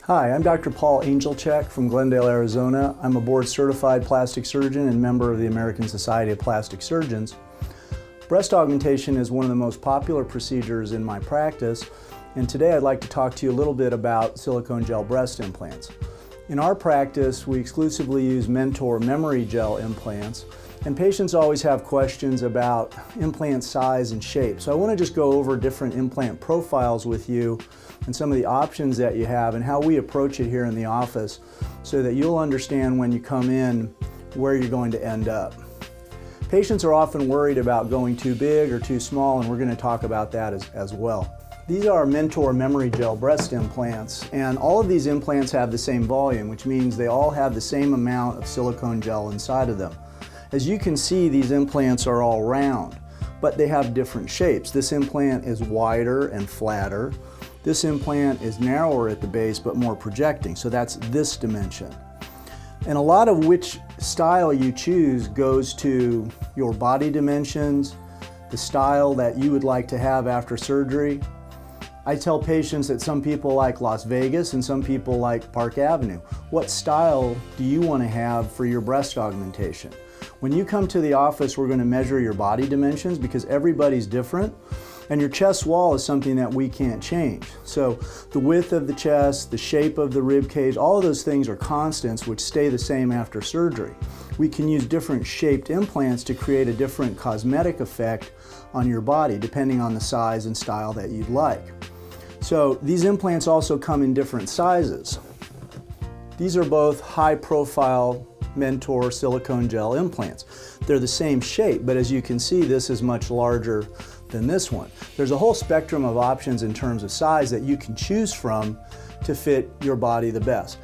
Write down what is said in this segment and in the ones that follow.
Hi, I'm Dr. Paul Angelchik from Glendale, Arizona. I'm a board-certified plastic surgeon and member of the American Society of Plastic Surgeons. Breast augmentation is one of the most popular procedures in my practice, and today I'd like to talk to you a little bit about silicone gel breast implants. In our practice, we exclusively use Mentor memory gel implants, and patients always have questions about implant size and shape. So I want to just go over different implant profiles with you and some of the options that you have and how we approach it here in the office so that you'll understand when you come in where you're going to end up. Patients are often worried about going too big or too small, and we're going to talk about that as well. These are Mentor memory gel breast implants, and all of these implants have the same volume, which means they all have the same amount of silicone gel inside of them. As you can see, these implants are all round, but they have different shapes. This implant is wider and flatter. This implant is narrower at the base but more projecting, so that's this dimension. And a lot of which style you choose goes to your body dimensions, the style that you would like to have after surgery. I tell patients that some people like Las Vegas and some people like Park Avenue. What style do you want to have for your breast augmentation? When you come to the office, we're going to measure your body dimensions because everybody's different. And your chest wall is something that we can't change. So the width of the chest, the shape of the rib cage, all of those things are constants which stay the same after surgery. We can use different shaped implants to create a different cosmetic effect on your body depending on the size and style that you'd like. So these implants also come in different sizes. These are both high profile Mentor silicone gel implants. They're the same shape, but as you can see, this is much larger than this one. There's a whole spectrum of options in terms of size that you can choose from to fit your body the best.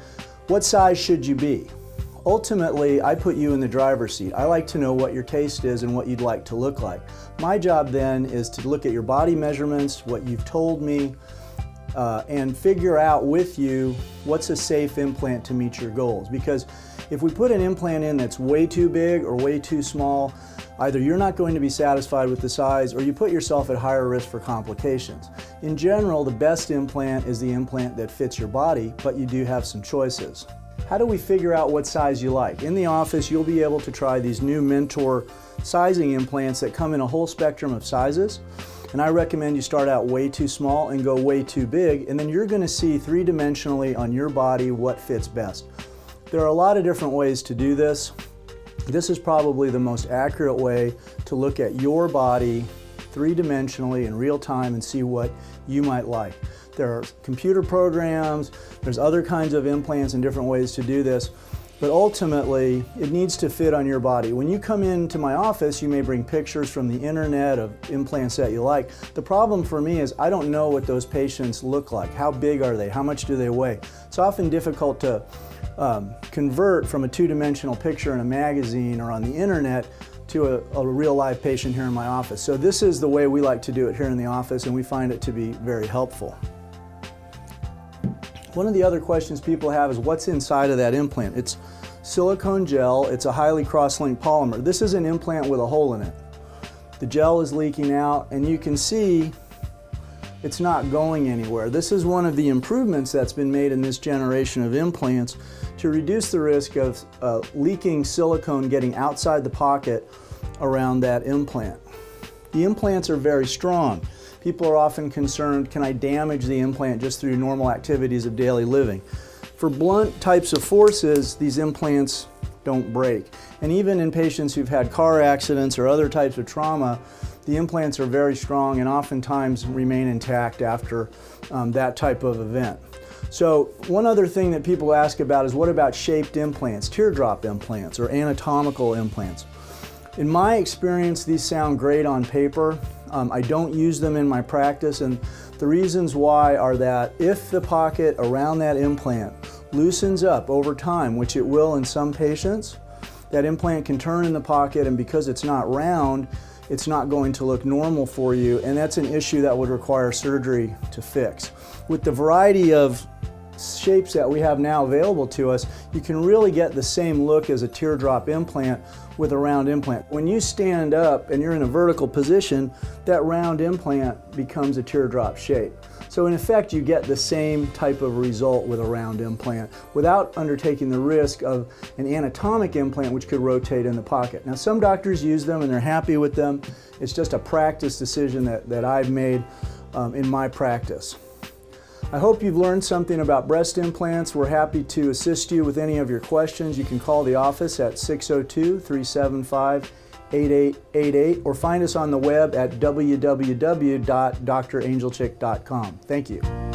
What size should you be? Ultimately, I put you in the driver's seat. I like to know what your taste is and what you'd like to look like. My job then is to look at your body measurements, what you've told me, and figure out with you what's a safe implant to meet your goals. Because if we put an implant in that's way too big or way too small, either you're not going to be satisfied with the size or you put yourself at higher risk for complications. In general, the best implant is the implant that fits your body, but you do have some choices. How do we figure out what size you like? In the office, you'll be able to try these new Mentor sizing implants that come in a whole spectrum of sizes. And I recommend you start out way too small and go way too big, and then you're going to see three-dimensionally on your body what fits best. There are a lot of different ways to do this. This is probably the most accurate way to look at your body three-dimensionally in real time and see what you might like. There are computer programs, there's other kinds of implants and different ways to do this, but ultimately it needs to fit on your body. When you come into my office, you may bring pictures from the internet of implants that you like. The problem for me is I don't know what those patients look like. How big are they? How much do they weigh? It's often difficult to convert from a two-dimensional picture in a magazine or on the internet to a real live patient here in my office. So this is the way we like to do it here in the office, and we find it to be very helpful. One of the other questions people have is what's inside of that implant? It's silicone gel. It's a highly cross-linked polymer. This is an implant with a hole in it. The gel is leaking out, and you can see it's not going anywhere. This is one of the improvements that's been made in this generation of implants to reduce the risk of leaking silicone getting outside the pocket around that implant. The implants are very strong. People are often concerned, can I damage the implant just through normal activities of daily living? For blunt types of forces, these implants don't break. And even in patients who've had car accidents or other types of trauma, the implants are very strong and oftentimes remain intact after that type of event. So one other thing that people ask about is what about shaped implants, teardrop implants, or anatomical implants? In my experience, these sound great on paper. I don't use them in my practice, and the reasons why are that if the pocket around that implant loosens up over time, which it will in some patients, that implant can turn in the pocket, and because it's not round, it's not going to look normal for you, and that's an issue that would require surgery to fix. With the variety of shapes that we have now available to us, you can really get the same look as a teardrop implant with a round implant. When you stand up and you're in a vertical position, that round implant becomes a teardrop shape. So in effect, you get the same type of result with a round implant without undertaking the risk of an anatomic implant which could rotate in the pocket. Now, some doctors use them and they're happy with them. It's just a practice decision that I've made in my practice. I hope you've learned something about breast implants. We're happy to assist you with any of your questions. You can call the office at 602-375-8888 or find us on the web at www.drangelchik.com. Thank you.